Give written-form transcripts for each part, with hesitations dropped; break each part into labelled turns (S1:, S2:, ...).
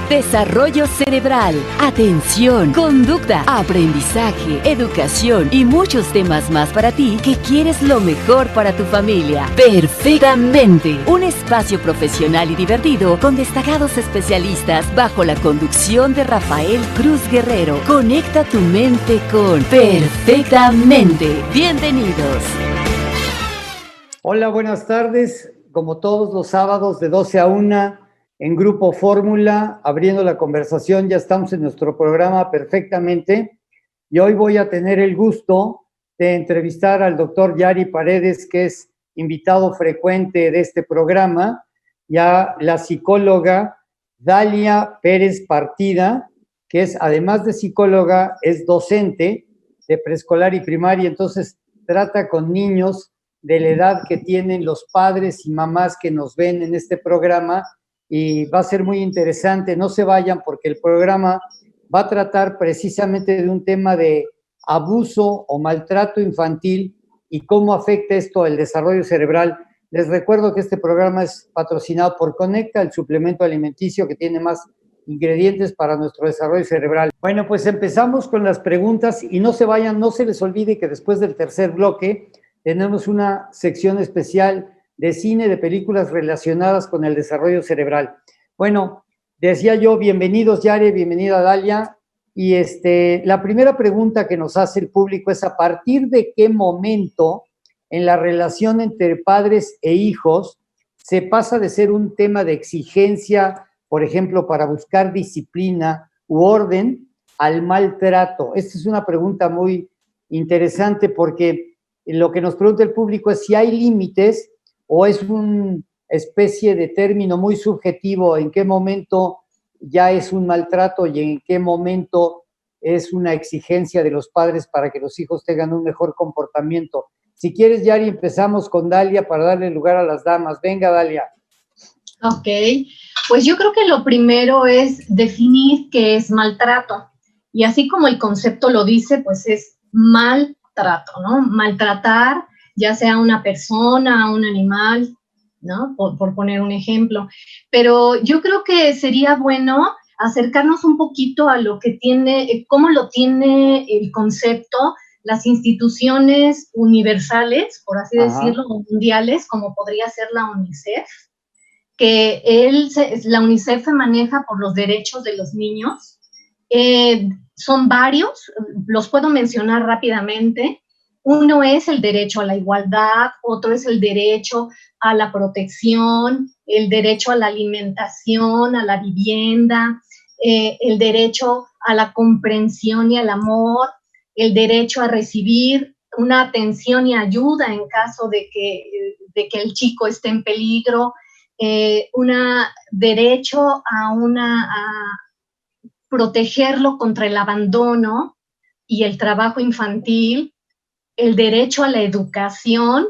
S1: desarrollo cerebral, atención, conducta, aprendizaje, educación y muchos temas más para ti que quieres lo mejor para tu familia. Perfectamente, un espacio profesional y divertido con destacados especialistas bajo la conducción de Rafael Cruz Guerrero. Conecta tu mente con Perfectamente. Bienvenidos.
S2: Hola, buenas tardes. Como todos los sábados de 12 a 1 en Grupo Fórmula, abriendo la conversación, ya estamos en nuestro programa Perfectamente. Y hoy voy a tener el gusto de entrevistar al doctor Yari Paredes, que es invitado frecuente de este programa, y a la psicóloga Dalia Pérez Partida, que es, además de psicóloga, es docente de preescolar y primaria, entonces trata con niños de la edad que tienen los padres y mamás que nos ven en este programa, y va a ser muy interesante. No se vayan porque el programa va a tratar precisamente de un tema de abuso o maltrato infantil y cómo afecta esto al desarrollo cerebral. Les recuerdo que este programa es patrocinado por Conecta, el suplemento alimenticio que tiene más ingredientes para nuestro desarrollo cerebral. Bueno, pues empezamos con las preguntas y no se vayan, no se les olvide que después del tercer bloque tenemos una sección especial de cine, de películas relacionadas con el desarrollo cerebral. Bueno, decía yo, bienvenidos Yare, bienvenida Dalia. Y la primera pregunta que nos hace el público es: ¿a partir de qué momento en la relación entre padres e hijos se pasa de ser un tema de exigencia, por ejemplo, para buscar disciplina u orden, al maltrato? Esta es una pregunta muy interesante porque lo que nos pregunta el público es si hay límites o es una especie de término muy subjetivo, en qué momento ya es un maltrato y en qué momento es una exigencia de los padres para que los hijos tengan un mejor comportamiento. Si quieres, Yari, empezamos con Dalia para darle lugar a las damas. Venga, Dalia.
S3: Ok, pues yo creo que lo primero es definir qué es maltrato. Y así como el concepto lo dice, pues es maltrato, ¿no? Maltratar, ya sea a una persona, a un animal, ¿no? Por poner un ejemplo. Pero yo creo que sería bueno acercarnos un poquito a lo que tiene, cómo lo tiene el concepto las instituciones universales, por así decirlo, mundiales, como podría ser la UNICEF, que la UNICEF se maneja por los derechos de los niños. Son varios, los puedo mencionar rápidamente. Uno es el derecho a la igualdad, otro es el derecho a la protección, el derecho a la alimentación, a la vivienda, el derecho a la comprensión y al amor, el derecho a recibir una atención y ayuda en caso de que el chico esté en peligro, un derecho a protegerlo contra el abandono y el trabajo infantil, el derecho a la educación.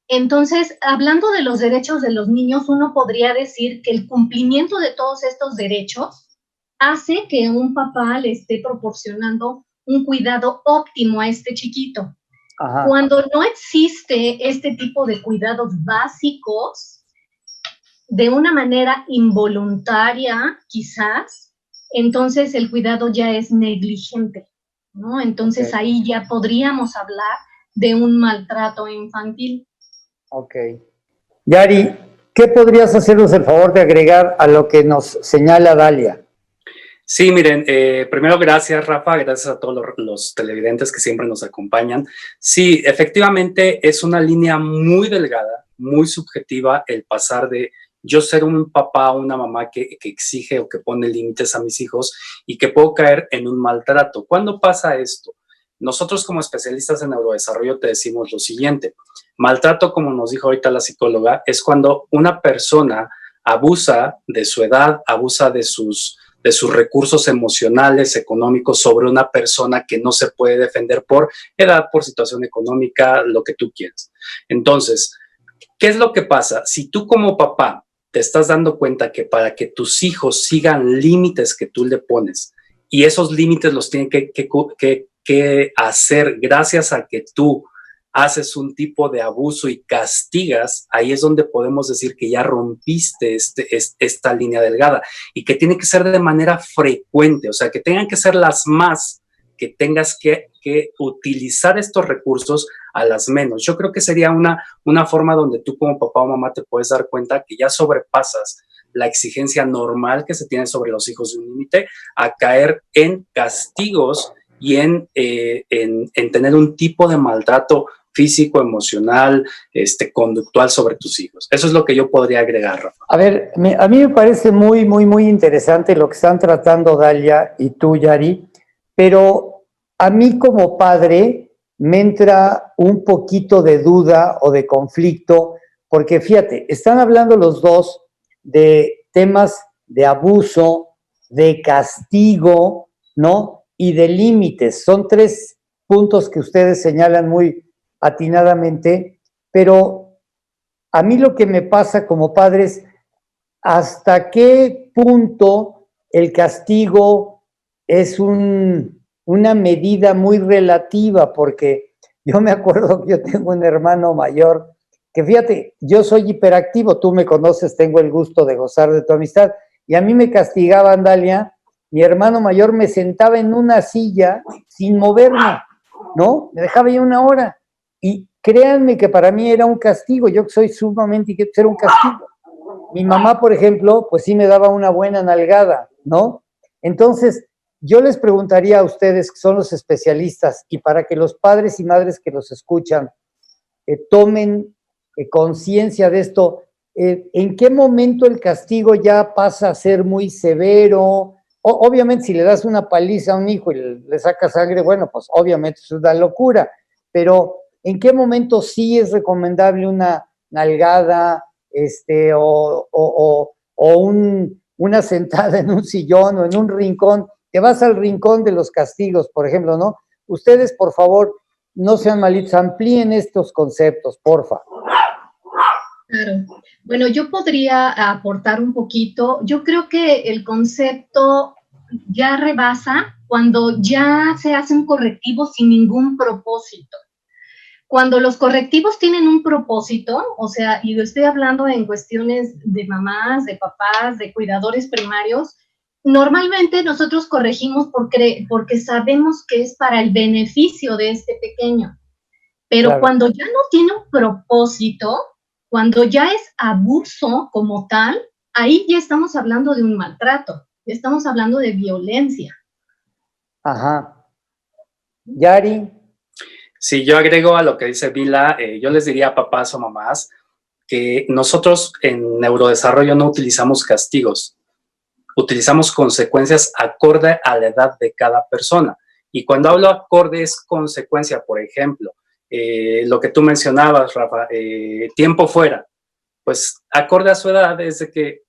S3: Entonces, hablando de los derechos de los niños, uno podría decir que el cumplimiento de todos estos derechos hace que un papá le esté proporcionando un cuidado óptimo a este chiquito. Ajá. Cuando no existe este tipo de cuidados básicos, de una manera involuntaria, quizás, entonces el cuidado ya es negligente, ¿no? Entonces ahí ya podríamos hablar de un maltrato infantil.
S2: Ok. Yari, ¿qué podrías hacernos el favor de agregar a lo que nos señala Dalia?
S4: Sí, miren, primero gracias Rafa, gracias a todos los televidentes que siempre nos acompañan. Sí, efectivamente es una línea muy delgada, muy subjetiva el pasar de yo ser un papá o una mamá que exige o que pone límites a mis hijos y que puedo caer en un maltrato. ¿Cuándo pasa esto? Nosotros como especialistas en neurodesarrollo te decimos lo siguiente: maltrato, como nos dijo ahorita la psicóloga, es cuando una persona abusa de su edad, abusa de sus recursos emocionales, económicos sobre una persona que no se puede defender por edad, por situación económica, lo que tú quieras. Entonces, ¿qué es lo que pasa? Si tú como papá te estás dando cuenta que para que tus hijos sigan límites que tú le pones, y esos límites los tienen que hacer gracias a que tú haces un tipo de abuso y castigas, ahí es donde podemos decir que ya rompiste esta línea delgada y que tiene que ser de manera frecuente, o sea, que tengan que ser las más, que tengas que utilizar estos recursos a las menos. Yo creo que sería una forma donde tú como papá o mamá te puedes dar cuenta que ya sobrepasas la exigencia normal que se tiene sobre los hijos de un límite a caer en castigos y en tener un tipo de maltrato físico, emocional, conductual sobre tus hijos. Eso es lo que yo podría agregar, Rafa.
S2: A ver, a mí me parece muy, muy, muy interesante lo que están tratando Dalia y tú, Yari, pero a mí como padre me entra un poquito de duda o de conflicto, porque fíjate, están hablando los dos de temas de abuso, de castigo, ¿no? Y de límites. Son 3 puntos que ustedes señalan muy atinadamente, pero a mí lo que me pasa como padre es hasta qué punto el castigo es una medida muy relativa, porque yo me acuerdo que yo tengo un hermano mayor que, fíjate, yo soy hiperactivo, tú me conoces, tengo el gusto de gozar de tu amistad, y a mí me castigaban, Dalia, mi hermano mayor me sentaba en una silla sin moverme, ¿no? Me dejaba ahí 1 hora, y créanme que para mí era un castigo, yo que soy sumamente inquieto, era un castigo. Mi mamá, por ejemplo, pues sí me daba una buena nalgada, ¿no? Entonces, yo les preguntaría a ustedes, que son los especialistas, y para que los padres y madres que los escuchan tomen conciencia de esto, ¿en qué momento el castigo ya pasa a ser muy severo? Obviamente, si le das una paliza a un hijo y le sacas sangre, bueno, pues obviamente es una locura, pero ¿en qué momento sí es recomendable una nalgada, una sentada en un sillón o en un rincón? Te vas al rincón de los castigos, por ejemplo, ¿no? Ustedes, por favor, no sean malitos, amplíen estos conceptos, porfa.
S3: Claro. Bueno, yo podría aportar un poquito. Yo creo que el concepto ya rebasa cuando ya se hace un correctivo sin ningún propósito. Cuando los correctivos tienen un propósito, o sea, y lo estoy hablando en cuestiones de mamás, de papás, de cuidadores primarios, normalmente nosotros corregimos porque sabemos que es para el beneficio de este pequeño. Pero claro, cuando ya no tiene un propósito, cuando ya es abuso como tal, ahí ya estamos hablando de un maltrato, ya estamos hablando de violencia.
S2: Ajá. Yari.
S4: Sí, yo agrego a lo que dice Vila, yo les diría a papás o mamás que nosotros en neurodesarrollo no utilizamos castigos, utilizamos consecuencias acorde a la edad de cada persona. Y cuando hablo acorde es consecuencia, por ejemplo, lo que tú mencionabas, Rafa, tiempo fuera, pues acorde a su edad es de que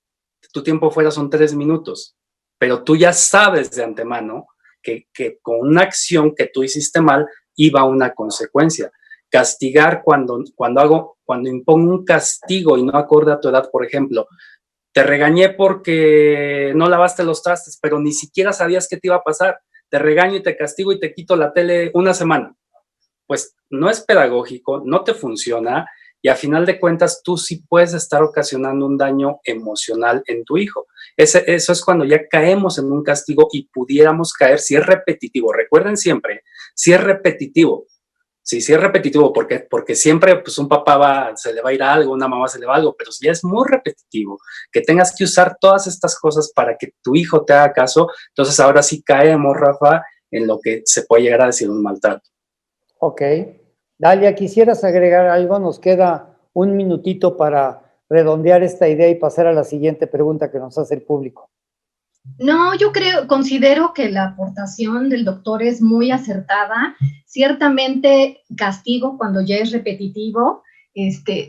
S4: tu tiempo fuera son 3 minutos, pero tú ya sabes de antemano que con una acción que tú hiciste mal iba una consecuencia. Castigar cuando impongo un castigo y no acorde a tu edad, por ejemplo, te regañé porque no lavaste los trastes, pero ni siquiera sabías qué te iba a pasar. Te regaño y te castigo y te quito la tele 1 semana. Pues no es pedagógico, no te funciona y a final de cuentas tú sí puedes estar ocasionando un daño emocional en tu hijo. Eso es cuando ya caemos en un castigo y pudiéramos caer si es repetitivo. Recuerden siempre, si es repetitivo. Sí, es repetitivo, porque siempre pues un papá se le va a ir algo, una mamá se le va algo, pero si ya es muy repetitivo, que tengas que usar todas estas cosas para que tu hijo te haga caso, entonces ahora sí caemos, Rafa, en lo que se puede llegar a decir un maltrato.
S2: Ok. Dalia, ¿quisieras agregar algo? Nos queda 1 minutito para redondear esta idea y pasar a la siguiente pregunta que nos hace el público.
S3: No, considero que la aportación del doctor es muy acertada. Ciertamente castigo cuando ya es repetitivo,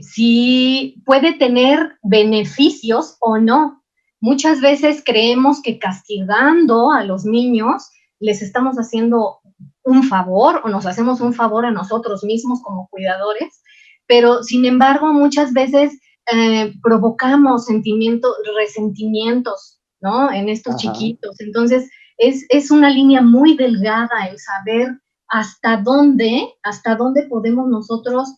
S3: sí puede tener beneficios o no. Muchas veces creemos que castigando a los niños les estamos haciendo un favor o nos hacemos un favor a nosotros mismos como cuidadores, pero sin embargo muchas veces provocamos resentimientos, ¿no? En estos chiquitos. Entonces, es una línea muy delgada el saber hasta dónde podemos nosotros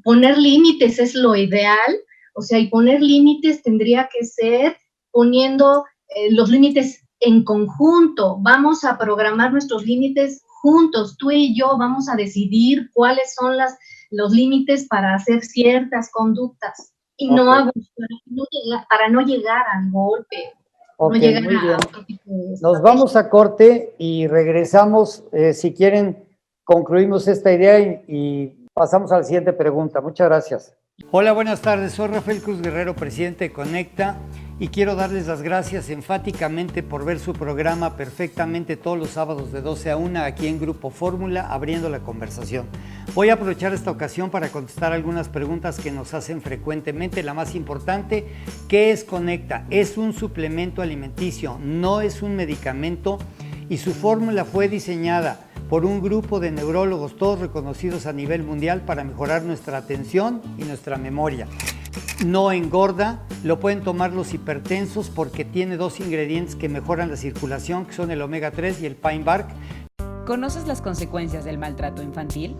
S3: poner límites, es lo ideal. O sea, y poner límites tendría que ser poniendo los límites en conjunto. Vamos a programar nuestros límites juntos, tú y yo vamos a decidir cuáles son los límites para hacer ciertas conductas y para no llegar al golpe, no llegar a otro tipo de...
S2: Nos vamos a corte y regresamos. Si quieren, concluimos esta idea y pasamos a la siguiente pregunta. Muchas gracias. Hola, buenas tardes. Soy Rafael Cruz Guerrero, presidente de Conecta, y quiero darles las gracias enfáticamente por ver su programa perfectamente todos los sábados de 12 a 1 aquí en Grupo Fórmula, abriendo la conversación. Voy a aprovechar esta ocasión para contestar algunas preguntas que nos hacen frecuentemente. La más importante, ¿qué es Conecta? Es un suplemento alimenticio, no es un medicamento, y su fórmula fue diseñada por un grupo de neurólogos, todos reconocidos a nivel mundial, para mejorar nuestra atención y nuestra memoria. No engorda, lo pueden tomar los hipertensos porque tiene 2 ingredientes que mejoran la circulación, que son el omega 3 y el pine bark.
S1: ¿Conoces las consecuencias del maltrato infantil?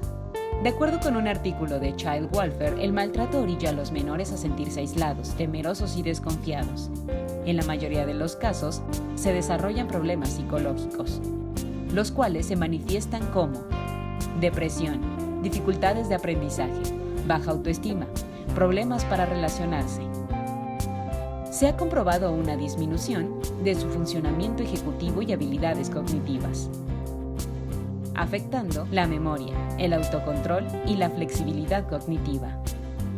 S1: De acuerdo con un artículo de Child Welfare, el maltrato orilla a los menores a sentirse aislados, temerosos y desconfiados. En la mayoría de los casos, se desarrollan problemas psicológicos, los cuales se manifiestan como depresión, dificultades de aprendizaje, baja autoestima, problemas para relacionarse. Se ha comprobado una disminución de su funcionamiento ejecutivo y habilidades cognitivas, afectando la memoria, el autocontrol y la flexibilidad cognitiva.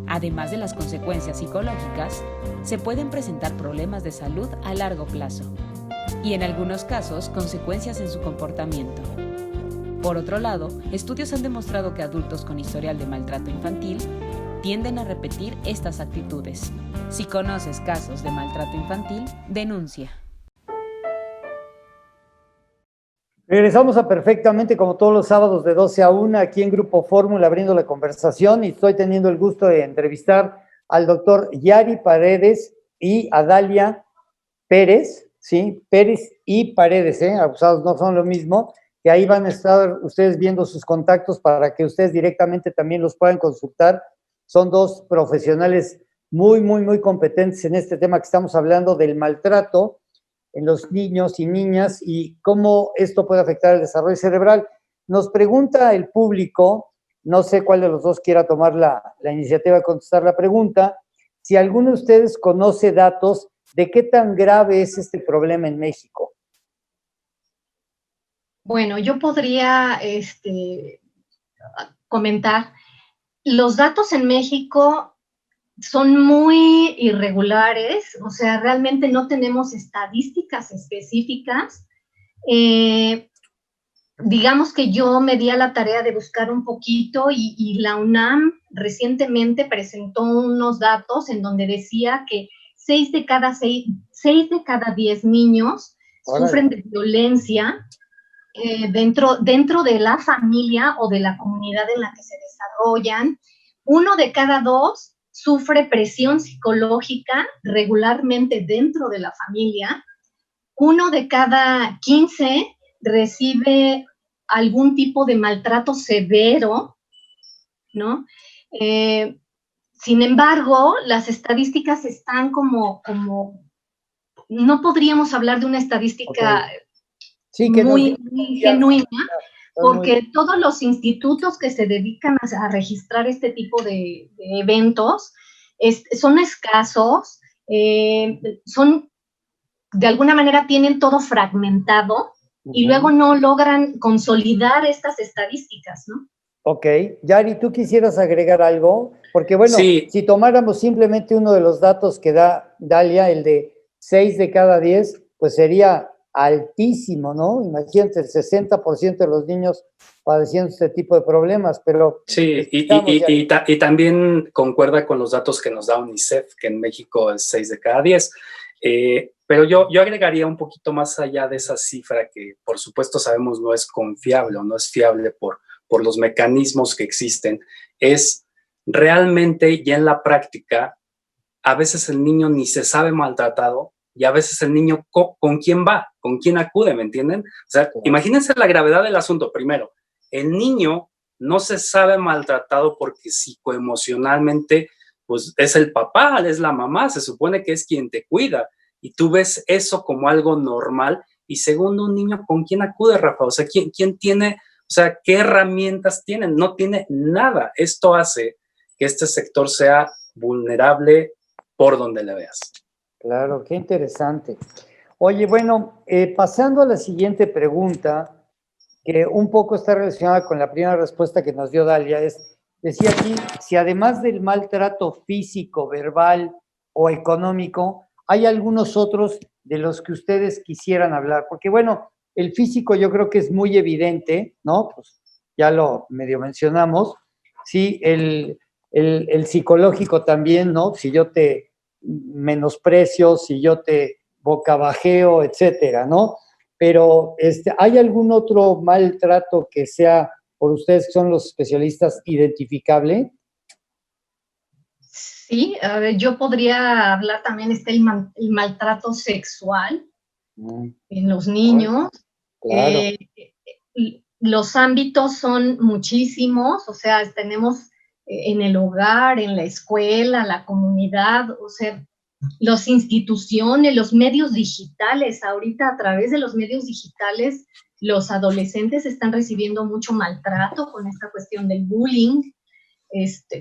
S1: Además de las consecuencias psicológicas, se pueden presentar problemas de salud a largo plazo y en algunos casos consecuencias en su comportamiento. Por otro lado, estudios han demostrado que adultos con historial de maltrato infantil tienden a repetir estas actitudes. Si conoces casos de maltrato infantil, denuncia.
S2: Regresamos a Perfectamente, como todos los sábados de 12 a 1, aquí en Grupo Fórmula, abriendo la conversación, y estoy teniendo el gusto de entrevistar al doctor Yari Paredes y a Dalia Pérez, ¿sí? Pérez y Paredes, abusados no son lo mismo, que ahí van a estar ustedes viendo sus contactos para que ustedes directamente también los puedan consultar. Son 2 profesionales muy, muy, muy competentes en este tema que estamos hablando del maltrato en los niños y niñas y cómo esto puede afectar el desarrollo cerebral. Nos pregunta el público, no sé cuál de los dos quiera tomar la iniciativa de contestar la pregunta, si alguno de ustedes conoce datos de qué tan grave es este problema en México.
S3: Bueno, yo podría comentar. Los datos en México son muy irregulares, o sea, realmente no tenemos estadísticas específicas. Digamos que yo me di a la tarea de buscar un poquito y la UNAM recientemente presentó unos datos en donde decía que 6 de cada 10 niños sufren de violencia dentro de la familia o de la comunidad en la que se desarrollan. 1 de cada 2 sufre presión psicológica regularmente dentro de la familia. 1 de cada 15 recibe algún tipo de maltrato severo, ¿no? Sin embargo, las estadísticas están como no podríamos hablar de una estadística
S2: sí, que
S3: muy genuina, porque todos los institutos que se dedican a registrar este tipo de eventos son escasos, son, de alguna manera tienen todo fragmentado y luego no logran consolidar estas estadísticas, ¿no?
S2: Ok. Yari, ¿tú quisieras agregar algo? Porque bueno,
S4: sí.
S2: Si tomáramos simplemente uno de los datos que da Dalia, el de 6 de cada 10, pues sería altísimo, ¿no? Imagínate, el 60% de los niños padeciendo este tipo de problemas, pero...
S4: Sí, y también concuerda con los datos que nos da UNICEF, que en México es 6 de cada 10. Pero yo agregaría un poquito más allá de esa cifra que, por supuesto, sabemos no es confiable o no es fiable por los mecanismos que existen. Es realmente ya en la práctica, a veces el niño ni se sabe maltratado, y a veces el niño, ¿con quién va? ¿Con quién acude? ¿Me entienden? O sea, imagínense la gravedad del asunto. Primero, El niño no se sabe maltratado porque psicoemocionalmente, pues es el papá, es la mamá, se supone que es quien te cuida, y tú ves eso como algo normal. Y segundo, un niño, ¿con quién acude, Rafa? O sea, ¿quién tiene, o sea, qué herramientas tienen? No tiene nada. Esto hace que este sector sea vulnerable por donde le veas.
S2: Claro, qué interesante. Oye, bueno, pasando a la siguiente pregunta, que un poco está relacionada con la primera respuesta que nos dio Dalia, decía aquí, si además del maltrato físico, verbal o económico, hay algunos otros de los que ustedes quisieran hablar, porque bueno, el físico yo creo que es muy evidente, ¿no? Pues ya lo medio mencionamos, sí, el psicológico también, ¿no? Si yo te menosprecio, si yo te bocabajeo, etcétera, ¿no? Pero ¿hay algún otro maltrato que sea, por ustedes que son los especialistas, identificable?
S3: Sí, a ver, yo podría hablar también el maltrato sexual en los niños.
S2: Claro.
S3: Los ámbitos son muchísimos, o sea, tenemos en el hogar, en la escuela, la comunidad, o sea, las instituciones, los medios digitales. Ahorita a través de los medios digitales los adolescentes están recibiendo mucho maltrato con esta cuestión del bullying,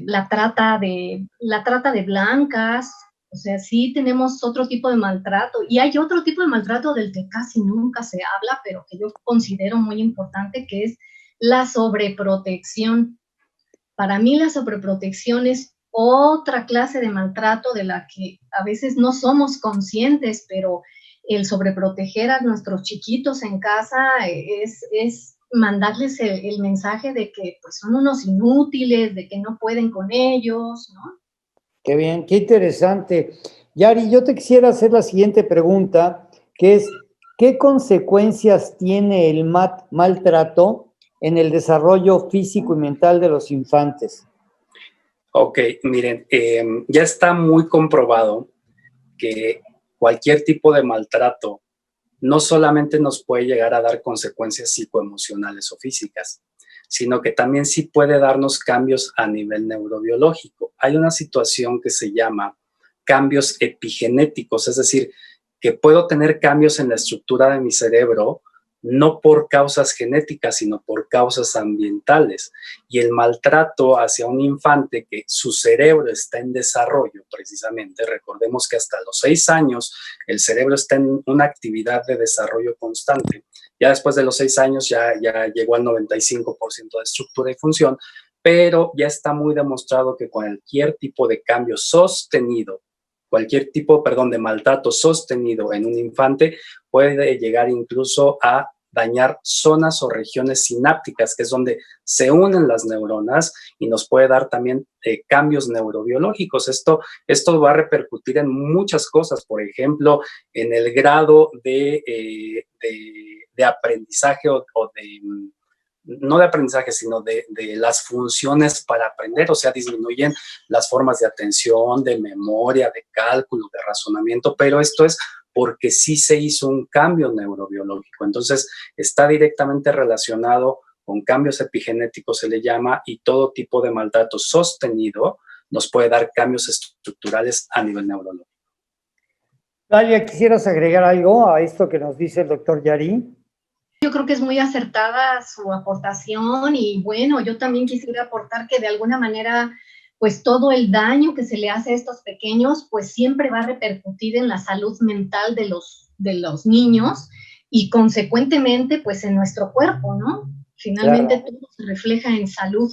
S3: la trata de blancas. O sea, sí tenemos otro tipo de maltrato, y hay otro tipo de maltrato del que casi nunca se habla, pero que yo considero muy importante, que es la sobreprotección. Para mí la sobreprotección es otra clase de maltrato de la que a veces no somos conscientes, pero el sobreproteger a nuestros chiquitos en casa es mandarles el mensaje de que pues, son unos inútiles, de que no pueden con ellos, ¿no?
S2: Qué bien, qué interesante. Yari, yo te quisiera hacer la siguiente pregunta, que es, ¿qué consecuencias tiene el maltrato en el desarrollo físico y mental de los infantes?
S4: Ok, miren, ya está muy comprobado que cualquier tipo de maltrato no solamente nos puede llegar a dar consecuencias psicoemocionales o físicas, sino que también sí puede darnos cambios a nivel neurobiológico. Hay una situación que se llama cambios epigenéticos, es decir, que puedo tener cambios en la estructura de mi cerebro, no por causas genéticas, sino por causas ambientales. Y el maltrato hacia un infante que su cerebro está en desarrollo, precisamente, recordemos que hasta los 6 años el cerebro está en una actividad de desarrollo constante. Ya después de los 6 años ya llegó al 95% de estructura y función, pero ya está muy demostrado que cualquier tipo de cambio sostenido, de maltrato sostenido en un infante puede llegar incluso a dañar zonas o regiones sinápticas, que es donde se unen las neuronas, y nos puede dar también cambios neurobiológicos. Esto va a repercutir en muchas cosas, por ejemplo, en el grado de aprendizaje o de no de aprendizaje, sino de las funciones para aprender, o sea, disminuyen las formas de atención, de memoria, de cálculo, de razonamiento, pero esto es porque sí se hizo un cambio neurobiológico. Entonces, está directamente relacionado con cambios epigenéticos, se le llama, y todo tipo de maltrato sostenido nos puede dar cambios estructurales a nivel neurológico.
S2: Dalia, ¿quisieras agregar algo a esto que nos dice el doctor Yari?
S3: Yo creo que es muy acertada su aportación, y bueno, yo también quisiera aportar que de alguna manera, pues todo el daño que se le hace a estos pequeños, pues siempre va a repercutir en la salud mental de los niños y consecuentemente, pues en nuestro cuerpo, ¿no? Finalmente claro, todo se refleja en salud.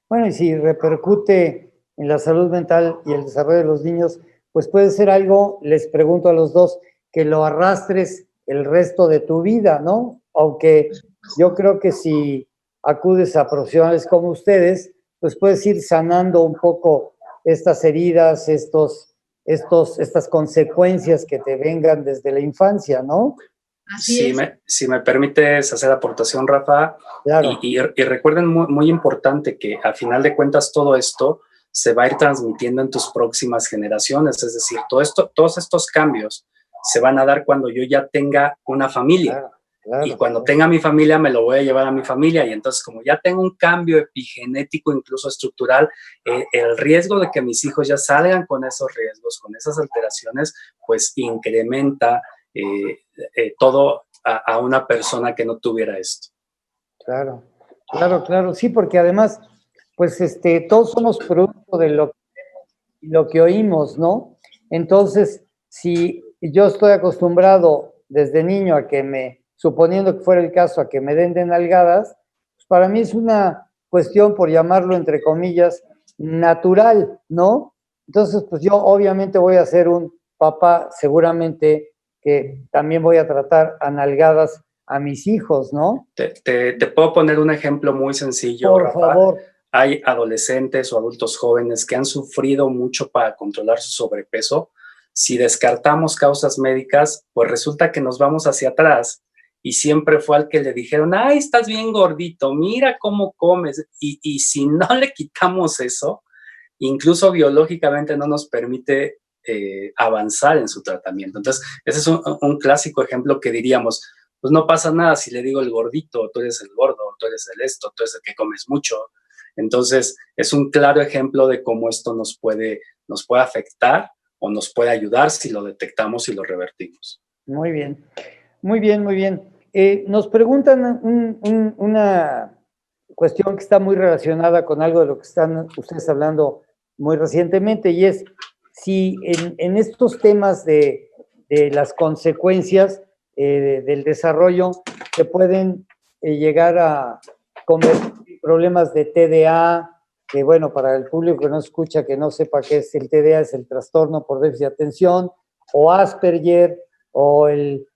S2: Bueno, y si repercute en la salud mental y el desarrollo de los niños, pues puede ser algo, les pregunto a los dos, que lo arrastres el resto de tu vida, ¿no? Aunque yo creo que si acudes a profesionales como ustedes, pues puedes ir sanando un poco estas heridas, estas consecuencias que te vengan desde la infancia, ¿no?
S3: Así es.
S4: Si me permites hacer aportación, Rafa, claro. y recuerden muy importante que a final de cuentas todo esto se va a ir transmitiendo en tus próximas generaciones, es decir, todos estos cambios se van a dar cuando yo ya tenga una familia.
S2: Claro,
S4: y cuando
S2: claro.
S4: tenga mi familia me lo voy a llevar a mi familia, y entonces como ya tengo un cambio epigenético, incluso estructural, el riesgo de que mis hijos ya salgan con esos riesgos, con esas alteraciones, pues incrementa todo a una persona que no tuviera esto.
S2: Claro, claro, claro, sí, porque además, pues todos somos producto de lo que oímos, ¿no? Entonces, si yo estoy acostumbrado desde niño a que suponiendo que fuera el caso, a que me den de nalgadas, pues para mí es una cuestión, por llamarlo entre comillas, natural, ¿no? Entonces, pues yo obviamente voy a ser un papá, seguramente que también voy a tratar a nalgadas a mis hijos, ¿no?
S4: Te puedo poner un ejemplo muy sencillo,
S2: Por
S4: Rafa.
S2: favor.
S4: Hay adolescentes o adultos jóvenes que han sufrido mucho para controlar su sobrepeso. Si descartamos causas médicas, pues resulta que nos vamos hacia atrás y siempre fue al que le dijeron, ay, estás bien gordito, mira cómo comes. Y si no le quitamos eso, incluso biológicamente no nos permite avanzar en su tratamiento. Entonces, ese es un clásico ejemplo que diríamos, pues no pasa nada si le digo el gordito, tú eres el gordo, tú eres el esto, tú eres el que comes mucho. Entonces, es un claro ejemplo de cómo esto nos puede afectar o nos puede ayudar si lo detectamos y lo revertimos.
S2: Muy bien, muy bien, muy bien. Nos preguntan una cuestión que está muy relacionada con algo de lo que están ustedes hablando muy recientemente, y es si en estos temas de las consecuencias del desarrollo se pueden llegar a convertir problemas de TDA, que bueno, para el público que no escucha, que no sepa qué es el TDA, es el trastorno por déficit de atención, o Asperger, o el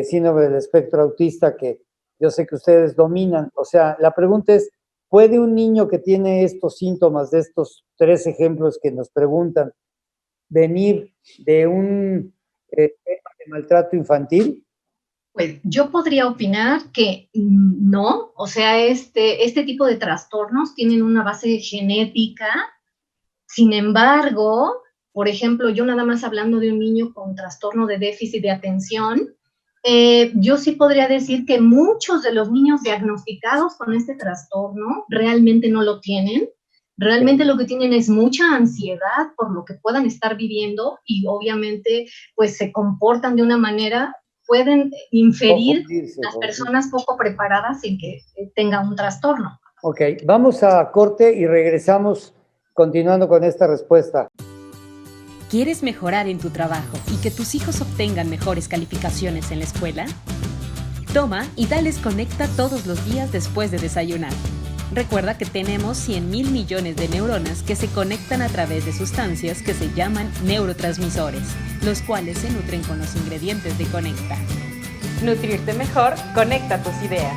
S2: síndrome del espectro autista, que yo sé que ustedes dominan. O sea, la pregunta es, ¿puede un niño que tiene estos síntomas, de estos 3 ejemplos que nos preguntan, venir de un tema de maltrato infantil?
S3: Pues yo podría opinar que no, o sea, este tipo de trastornos tienen una base genética. Sin embargo, por ejemplo, yo nada más hablando de un niño con trastorno de déficit de atención, yo sí podría decir que muchos de los niños diagnosticados con este trastorno realmente no lo tienen. Realmente lo que tienen es mucha ansiedad por lo que puedan estar viviendo, y obviamente pues se comportan de una manera, pueden inferir las personas poco preparadas en que tengan un trastorno.
S2: Ok, vamos a corte y regresamos continuando con esta respuesta.
S5: ¿Quieres mejorar en tu trabajo y que tus hijos obtengan mejores calificaciones en la escuela? Toma y dales Conecta todos los días después de desayunar. Recuerda que tenemos 100,000 millones de neuronas que se conectan a través de sustancias que se llaman neurotransmisores, los cuales se nutren con los ingredientes de Conecta. Nutrirte mejor, conecta tus ideas.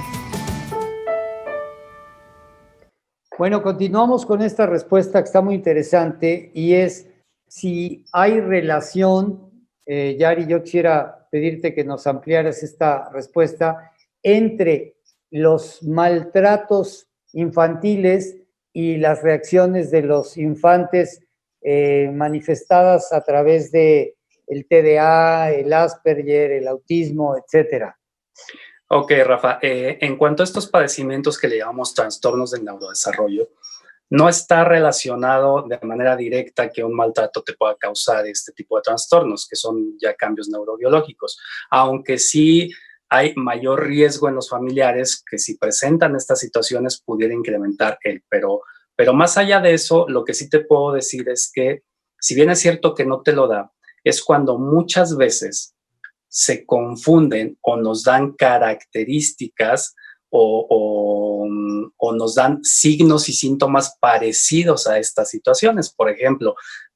S2: Bueno, continuamos con esta respuesta que está muy interesante, y es si hay relación, Yari, yo quisiera pedirte que nos ampliaras esta respuesta, entre los maltratos infantiles y las reacciones de los infantes manifestadas a través de el TDA, el Asperger, el autismo, etcétera.
S4: Ok, Rafa, en cuanto a estos padecimientos que le llamamos trastornos del neurodesarrollo, no está relacionado de manera directa que un maltrato te pueda causar este tipo de trastornos, que son ya cambios neurobiológicos, aunque sí hay mayor riesgo en los familiares que si presentan estas situaciones pudiera incrementar pero más allá de eso, lo que sí te puedo decir es que si bien es cierto que no te lo da, es cuando muchas veces se confunden o nos dan características o nos dan signos y síntomas parecidos a estas situaciones. Por ejemplo,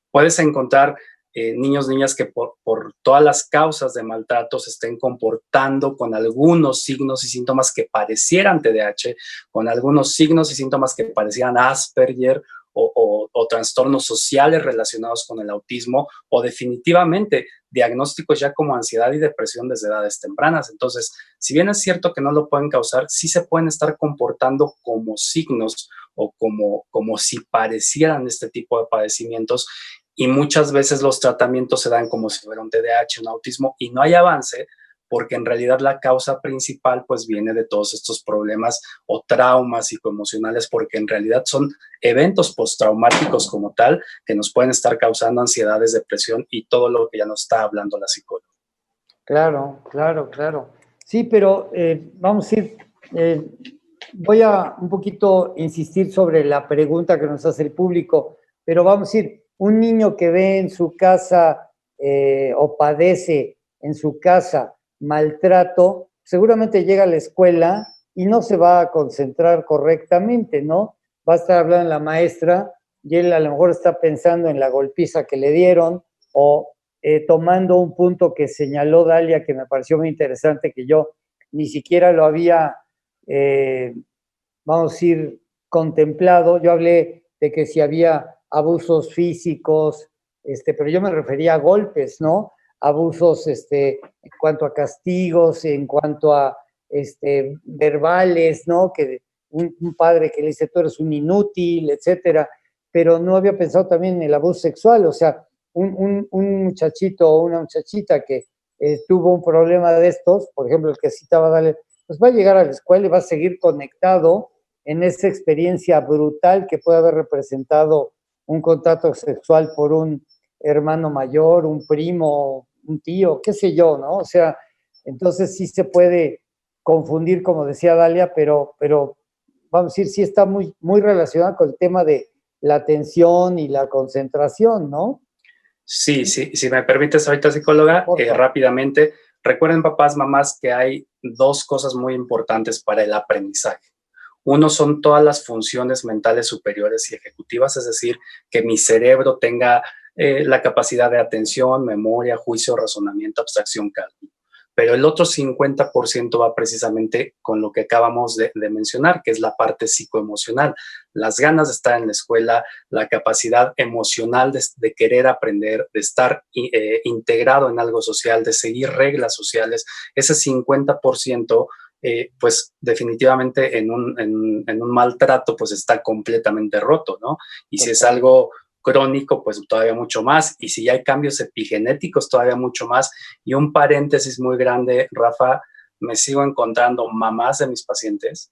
S4: puedes encontrar niños, niñas que por todas las causas de maltrato se estén comportando con algunos signos y síntomas que parecieran TDAH, con algunos signos y síntomas que parecieran Asperger o trastornos sociales relacionados con el autismo, o definitivamente diagnósticos ya como ansiedad y depresión desde edades tempranas. Entonces, si bien es cierto que no lo pueden causar, sí se pueden estar comportando como signos o como si parecieran este tipo de padecimientos, y muchas veces los tratamientos se dan como si fuera un TDAH, un autismo, y no hay avance porque en realidad la causa principal pues viene de todos estos problemas o traumas psicoemocionales, porque en realidad son eventos postraumáticos como tal que nos pueden estar causando ansiedades, depresión y todo lo que ya nos está hablando la psicóloga.
S2: Claro, claro, claro. Sí, pero vamos a ir, voy a un poquito insistir sobre la pregunta que nos hace el público, pero vamos a ir, un niño que ve en su casa o padece en su casa maltrato, seguramente llega a la escuela y no se va a concentrar correctamente, ¿no? Va a estar hablando la maestra y él a lo mejor está pensando en la golpiza que le dieron o tomando un punto que señaló Dalia que me pareció muy interesante, que yo ni siquiera lo había, vamos a decir, contemplado. Yo hablé de que si había abusos físicos, pero yo me refería a golpes, ¿no? Abusos en cuanto a castigos, en cuanto a verbales, ¿no? Que un padre que le dice tú eres un inútil, etcétera, pero no había pensado también en el abuso sexual, o sea, un muchachito o una muchachita que tuvo un problema de estos, por ejemplo, el que citaba Dale, pues va a llegar a la escuela y va a seguir conectado en esa experiencia brutal que puede haber representado un contacto sexual por un hermano mayor, un primo, un tío, qué sé yo, ¿no? O sea, entonces sí se puede confundir, como decía Dalia, pero vamos a decir, sí está muy, muy relacionado con el tema de la atención y la concentración, ¿no?
S4: Sí, si me permites ahorita, psicóloga, rápidamente, recuerden, papás, mamás, que hay dos cosas muy importantes para el aprendizaje. Uno son todas las funciones mentales superiores y ejecutivas, es decir, que mi cerebro tenga la capacidad de atención, memoria, juicio, razonamiento, abstracción, cálculo. Pero el otro 50% va precisamente con lo que acabamos de mencionar, que es la parte psicoemocional. Las ganas de estar en la escuela, la capacidad emocional de querer aprender, de estar integrado en algo social, de seguir reglas sociales. Ese 50%, pues definitivamente en un maltrato, pues está completamente roto, ¿no? Y si es algo crónico, pues todavía mucho más, y si ya hay cambios epigenéticos, todavía mucho más. Y un paréntesis muy grande, Rafa, me sigo encontrando mamás de mis pacientes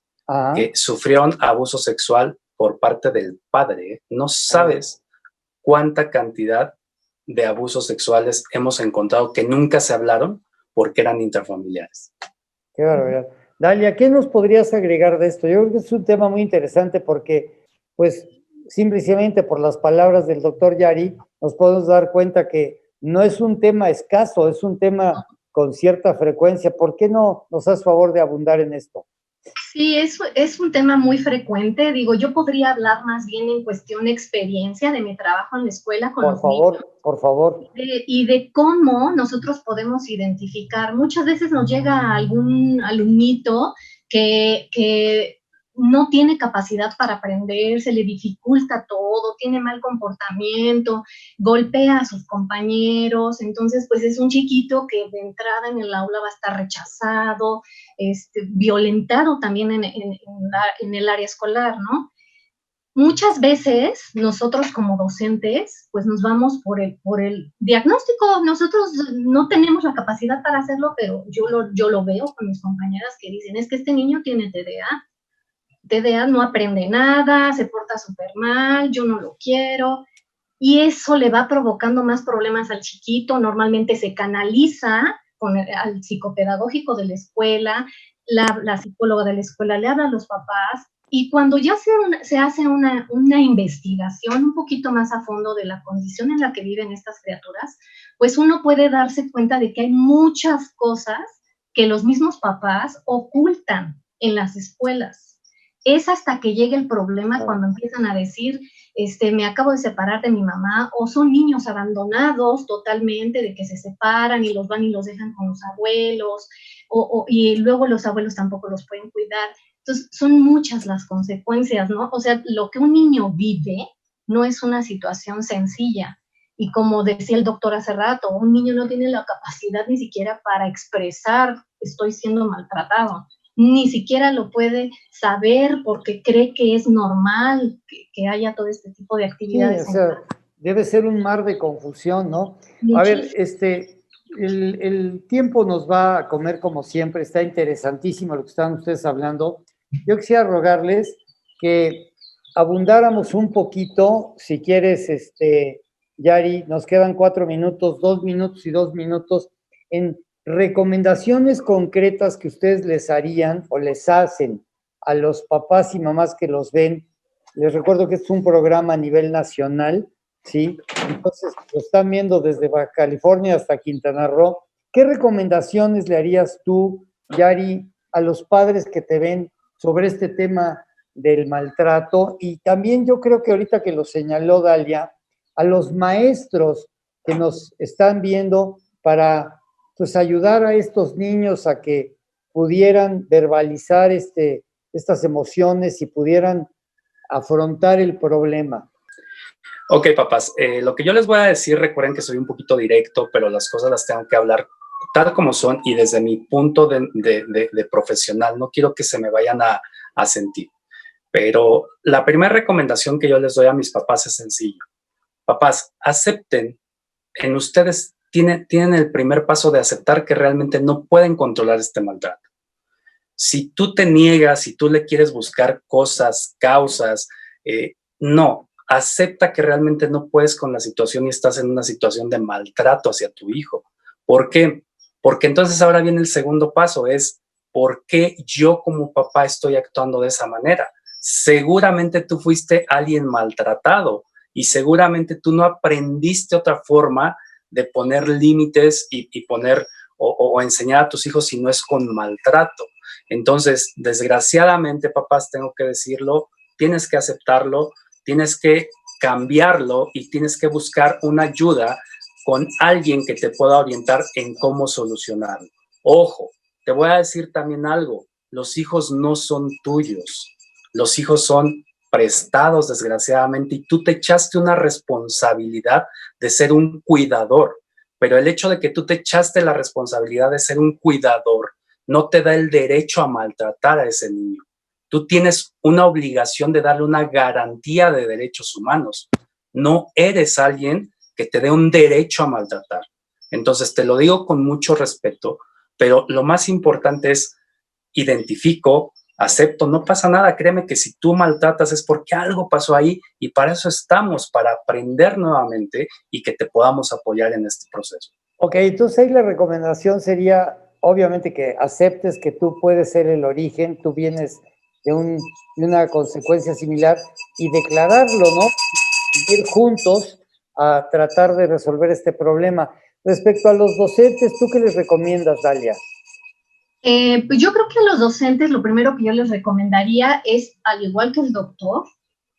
S4: que sufrieron abuso sexual por parte del padre. No sabes cuánta cantidad de abusos sexuales hemos encontrado que nunca se hablaron porque eran intrafamiliares.
S2: Qué barbaridad. Dalia, ¿qué nos podrías agregar de esto? Yo creo que es un tema muy interesante porque, pues, simplemente por las palabras del doctor Yari, nos podemos dar cuenta que no es un tema escaso, es un tema con cierta frecuencia. ¿Por qué no nos haces favor de abundar en esto?
S3: Sí, es un tema muy frecuente. Digo, yo podría hablar más bien en cuestión de experiencia de mi trabajo en la escuela con los niños.
S2: Por favor.
S3: Y de cómo nosotros podemos identificar. Muchas veces nos llega algún alumnito que no tiene capacidad para aprender, se le dificulta todo, tiene mal comportamiento, golpea a sus compañeros, entonces pues es un chiquito que de entrada en el aula va a estar rechazado, violentado también en el área escolar, ¿no? Muchas veces nosotros como docentes pues nos vamos por el diagnóstico, nosotros no tenemos la capacidad para hacerlo, pero yo lo veo con mis compañeras que dicen, es que este niño tiene TDA no aprende nada, se porta súper mal, yo no lo quiero, y eso le va provocando más problemas al chiquito, normalmente se canaliza al psicopedagógico de la escuela, la psicóloga de la escuela le habla a los papás, y cuando ya se hace una investigación un poquito más a fondo de la condición en la que viven estas criaturas, pues uno puede darse cuenta de que hay muchas cosas que los mismos papás ocultan en las escuelas. Es hasta que llegue el problema cuando empiezan a decir, me acabo de separar de mi mamá, o son niños abandonados totalmente, de que se separan y los van y los dejan con los abuelos, y luego los abuelos tampoco los pueden cuidar. Entonces, son muchas las consecuencias, ¿no? O sea, lo que un niño vive no es una situación sencilla. Y como decía el doctor hace rato, un niño no tiene la capacidad ni siquiera para expresar, estoy siendo maltratado. Ni siquiera lo puede saber porque cree que es normal que haya todo este tipo de actividades.
S2: Sí, o sea, debe ser un mar de confusión, ¿no? Muchísimo. A ver, el tiempo nos va a comer como siempre, está interesantísimo lo que están ustedes hablando. Yo quisiera rogarles que abundáramos un poquito, si quieres, Yari, nos quedan 4 minutos, 2 minutos y 2 minutos, en recomendaciones concretas que ustedes les harían o les hacen a los papás y mamás que los ven. Les recuerdo que este es un programa a nivel nacional, ¿sí? Entonces, lo están viendo desde Baja California hasta Quintana Roo. ¿Qué recomendaciones le harías tú, Yari, a los padres que te ven sobre este tema del maltrato? Y también yo creo que ahorita que lo señaló Dalia, a los maestros que nos están viendo para pues ayudar a estos niños a que pudieran verbalizar estas emociones y pudieran afrontar el problema.
S4: Ok, papás, lo que yo les voy a decir, recuerden que soy un poquito directo, pero las cosas las tengo que hablar tal como son y desde mi punto de profesional. No quiero que se me vayan a sentir. Pero la primera recomendación que yo les doy a mis papás es sencillo. Papás, acepten, en ustedes tienen el primer paso de aceptar que realmente no pueden controlar este maltrato. Si tú te niegas, si tú le quieres buscar cosas, causas, no, acepta que realmente no puedes con la situación y estás en una situación de maltrato hacia tu hijo. ¿Por qué? Porque entonces ahora viene el segundo paso, es ¿por qué yo como papá estoy actuando de esa manera? Seguramente tú fuiste alguien maltratado y seguramente tú no aprendiste otra forma de poner límites y poner o enseñar a tus hijos si no es con maltrato. Entonces, desgraciadamente, papás, tengo que decirlo, tienes que aceptarlo, tienes que cambiarlo y tienes que buscar una ayuda con alguien que te pueda orientar en cómo solucionarlo. Ojo, te voy a decir también algo, los hijos no son tuyos, los hijos son prestados, desgraciadamente, y tú te echaste una responsabilidad de ser un cuidador, pero el hecho de que tú te echaste la responsabilidad de ser un cuidador no te da el derecho a maltratar a ese niño. Tú tienes una obligación de darle una garantía de derechos humanos. No eres alguien que te dé un derecho a maltratar. Entonces, te lo digo con mucho respeto, pero lo más importante es identifico, acepto, no pasa nada, créeme que si tú maltratas es porque algo pasó ahí y para eso estamos, para aprender nuevamente y que te podamos apoyar en este proceso.
S2: Ok, entonces ahí la recomendación sería, obviamente, que aceptes que tú puedes ser el origen, tú vienes de una consecuencia similar y declararlo, ¿no? Ir juntos a tratar de resolver este problema. Respecto a los docentes, ¿tú qué les recomiendas, Dalia?
S3: Pues yo creo que a los docentes lo primero que yo les recomendaría es, al igual que el doctor,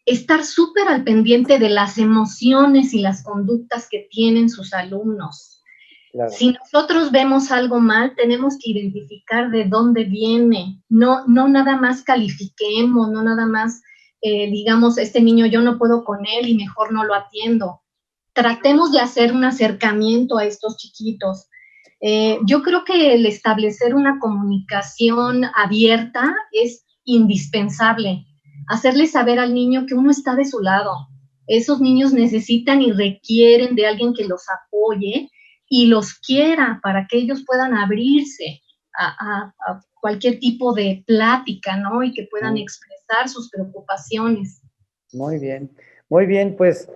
S3: estar súper al pendiente de las emociones y las conductas que tienen sus alumnos. Claro. Si nosotros vemos algo mal, tenemos que identificar de dónde viene. No nada más califiquemos, no nada más digamos, este niño yo no puedo con él y mejor no lo atiendo. Tratemos de hacer un acercamiento a estos chiquitos. Yo creo que el establecer una comunicación abierta es indispensable. Hacerle saber al niño que uno está de su lado. Esos niños necesitan y requieren de alguien que los apoye y los quiera para que ellos puedan abrirse a cualquier tipo de plática, ¿no? Y que puedan expresar sus preocupaciones.
S2: Muy bien, pues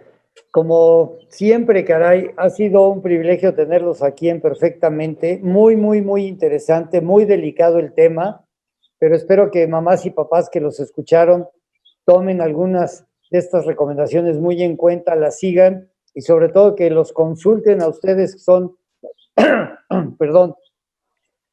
S2: como siempre, caray, ha sido un privilegio tenerlos aquí en Perfectamente. Muy interesante, muy delicado el tema, pero espero que mamás y papás que los escucharon tomen algunas de estas recomendaciones muy en cuenta, las sigan y sobre todo que los consulten a ustedes, que son, perdón,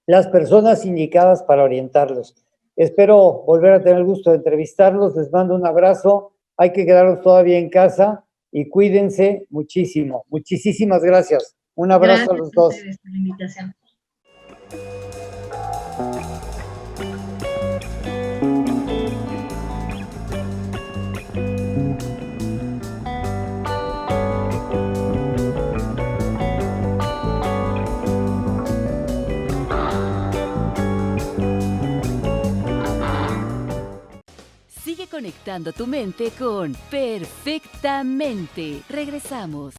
S2: las personas indicadas para orientarlos. Espero volver a tener el gusto de entrevistarlos, les mando un abrazo, hay que quedarnos todavía en casa y cuídense muchísimo. Muchísimas gracias. Un abrazo a los dos.
S3: Gracias por la invitación.
S1: Sigue conectando tu mente con Perfectamente. Regresamos.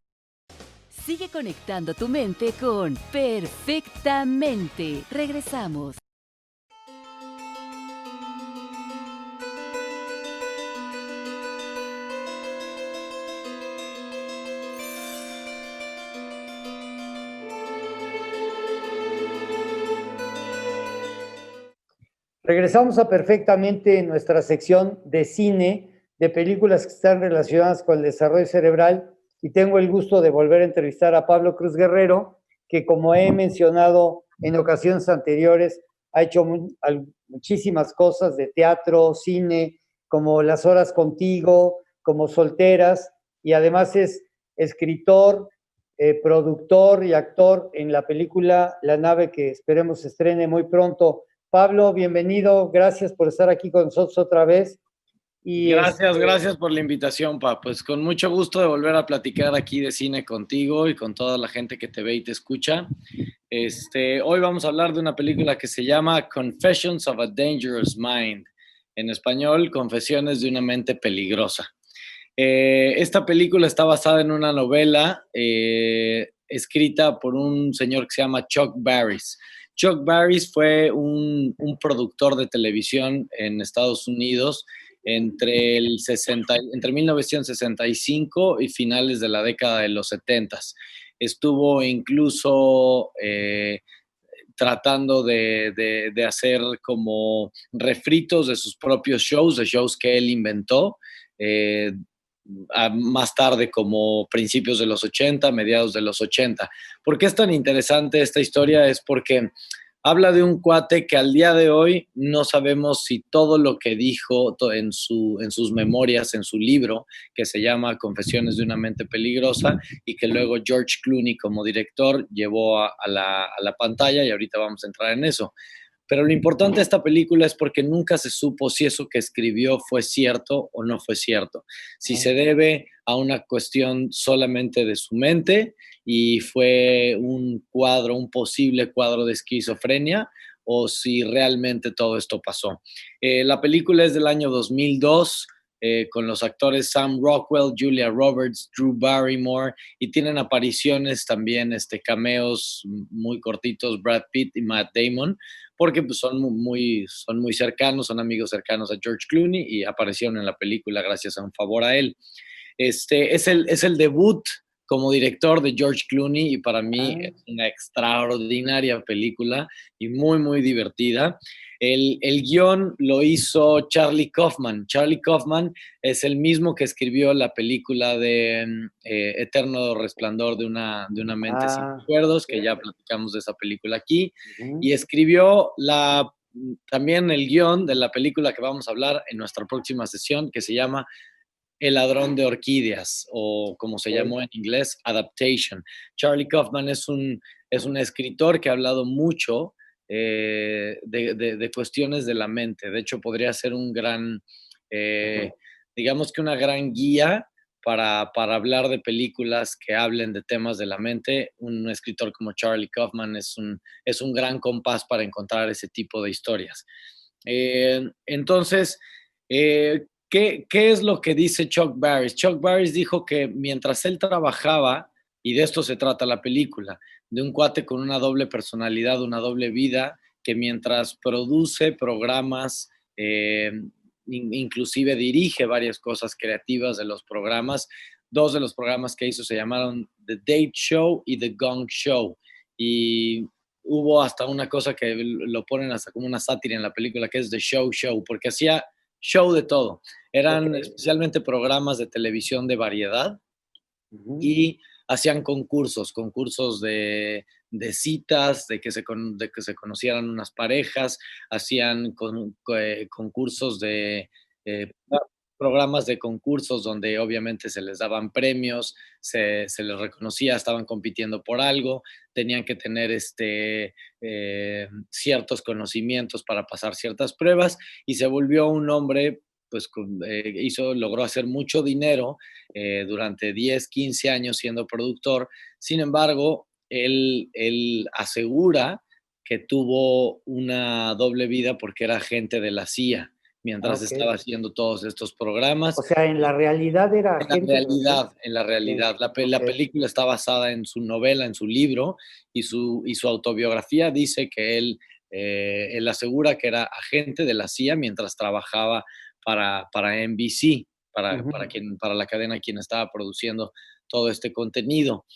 S1: Sigue conectando tu mente con Perfectamente. Regresamos.
S2: Regresamos a Perfectamente en nuestra sección de cine, de películas que están relacionadas con el desarrollo cerebral, y tengo el gusto de volver a entrevistar a Pablo Cruz Guerrero, que como he mencionado en ocasiones anteriores, ha hecho muchísimas cosas de teatro, cine, como Las Horas Contigo, como Solteras, y además es escritor, productor y actor en la película La Nave, que esperemos se estrene muy pronto. Pablo, bienvenido, gracias por estar aquí con nosotros otra vez. Y
S6: gracias por la invitación, Pa. Pues con mucho gusto de volver a platicar aquí de cine contigo y con toda la gente que te ve y te escucha. Hoy vamos a hablar de una película que se llama Confessions of a Dangerous Mind. En español, Confesiones de una mente peligrosa. Esta película está basada en una novela escrita por un señor que se llama Chuck Barris. Chuck Barris fue un productor de televisión en Estados Unidos entre 1965 y finales de la década de los 70. Estuvo incluso tratando de hacer como refritos de sus propios shows, de shows que él inventó. Más tarde, como principios de los 80, mediados de los 80. ¿Por qué es tan interesante esta historia? Es porque habla de un cuate que al día de hoy no sabemos si todo lo que dijo en sus memorias, en su libro, que se llama Confesiones de una mente peligrosa, y que luego George Clooney como director llevó a la pantalla, y ahorita vamos a entrar en eso. Pero lo importante de esta película es porque nunca se supo si eso que escribió fue cierto o no fue cierto. Si se debe a una cuestión solamente de su mente y fue un posible cuadro de esquizofrenia, o si realmente todo esto pasó. La película es del año 2002, con los actores Sam Rockwell, Julia Roberts, Drew Barrymore, y tienen apariciones también, cameos muy cortitos, Brad Pitt y Matt Damon, porque pues, son muy cercanos, son amigos cercanos a George Clooney y aparecieron en la película gracias a un favor a él. Es el debut como director de George Clooney, y para mí es una extraordinaria película y muy, muy divertida. El guión lo hizo Charlie Kaufman. Charlie Kaufman es el mismo que escribió la película de Eterno Resplandor de una mente sin recuerdos, que ya platicamos de esa película aquí, y escribió también el guión de la película que vamos a hablar en nuestra próxima sesión, que se llama El ladrón de orquídeas, o como se llamó en inglés, Adaptation. Charlie Kaufman es un escritor que ha hablado mucho de cuestiones de la mente. De hecho, podría ser un gran, digamos que una gran guía para hablar de películas que hablen de temas de la mente. Un escritor como Charlie Kaufman es un gran compás para encontrar ese tipo de historias. Entonces, ¿qué es lo que dice Chuck Barris? Chuck Barris dijo que mientras él trabajaba, y de esto se trata la película, de un cuate con una doble personalidad, una doble vida, que mientras produce programas, inclusive dirige varias cosas creativas de los programas. Dos de los programas que hizo se llamaron The Date Show y The Gong Show, y hubo hasta una cosa que lo ponen hasta como una sátira en la película, que es The Show Show, porque hacía show de todo. Eran especialmente programas de televisión de variedad, y hacían concursos de citas, de que se conocieran unas parejas, hacían concursos programas de concursos donde obviamente se les daban premios, se les reconocía, estaban compitiendo por algo, tenían que tener ciertos conocimientos para pasar ciertas pruebas, y se volvió un hombre, pues logró hacer mucho dinero durante 10, 15 años siendo productor. Sin embargo, él asegura que tuvo una doble vida porque era agente de la CIA. mientras
S2: Ok.
S6: estaba haciendo todos estos programas.
S2: O sea, en la realidad era agente.
S6: En la realidad. La
S2: Ok.
S6: película está basada en su novela, en su libro, y su autobiografía dice que él asegura que era agente de la CIA mientras trabajaba para NBC,
S2: Ujú.
S6: para la cadena quien estaba produciendo todo este contenido.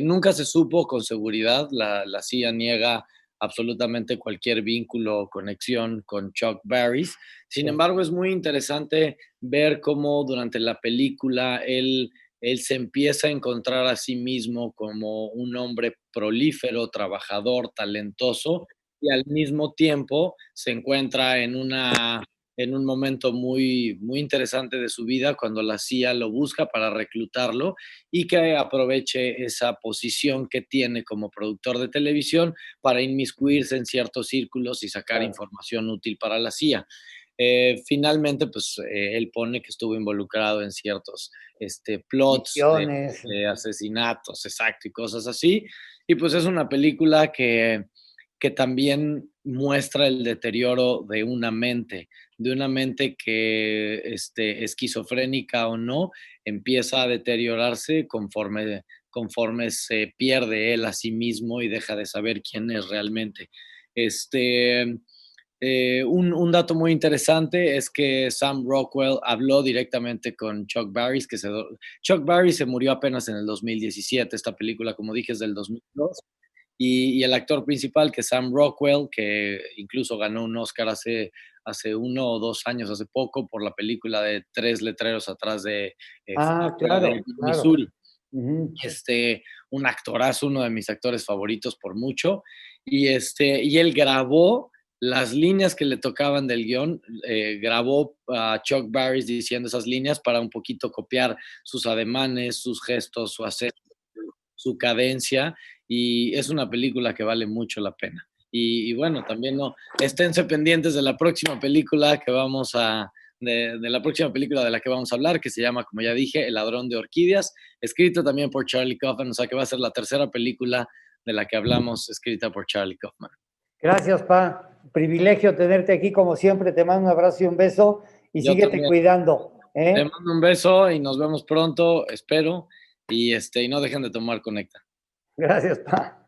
S6: Nunca se supo con seguridad, la CIA niega absolutamente cualquier vínculo o conexión con Chuck Barris. Sin
S2: Sí.
S6: embargo, es muy interesante ver cómo durante la película él se empieza a encontrar a sí mismo como un hombre prolífero, trabajador, talentoso, y al mismo tiempo se encuentra en un momento muy, muy interesante de su vida cuando la CIA lo busca para reclutarlo y que aproveche esa posición que tiene como productor de televisión para inmiscuirse en ciertos círculos y sacar
S2: Claro.
S6: información útil para la CIA. Finalmente, pues él pone que estuvo involucrado en ciertos plots
S2: Misiones.
S6: de asesinatos, exacto, y cosas así. Y pues es una película que también muestra el deterioro de una mente que esquizofrénica o no, empieza a deteriorarse conforme se pierde él a sí mismo y deja de saber quién es realmente. Este, un dato muy interesante es que Sam Rockwell habló directamente con Chuck Barris, Chuck Barris se murió apenas en el 2017, esta película, como dije, es del 2002, y el actor principal, que es Sam Rockwell, que incluso ganó un Oscar hace 1 o 2 años, hace poco, por la película de Tres letreros atrás de
S2: Ah,
S6: Philadelphia,
S2: claro, claro.
S6: Missouri.
S2: Ujú.
S6: Un actorazo, uno de mis actores favoritos por mucho, y él grabó las líneas que le tocaban del guión, grabó a Chuck Barris diciendo esas líneas para un poquito copiar sus ademanes, sus gestos, su acento, su cadencia, y es una película que vale mucho la pena. Y bueno, también no, esténse pendientes de la próxima película de la próxima película de la que vamos a hablar, que se llama, como ya dije, El ladrón de orquídeas, escrito también por Charlie Kaufman, o sea que va a ser la tercera película de la que hablamos, escrita por Charlie Kaufman.
S2: Gracias, Pa. Privilegio tenerte aquí como siempre. Te mando un abrazo y un beso y
S6: Yo
S2: síguete
S6: también.
S2: cuidando.
S6: Te mando un beso y nos vemos pronto, espero, y no dejen de tomar Conecta.
S2: Gracias, Pa.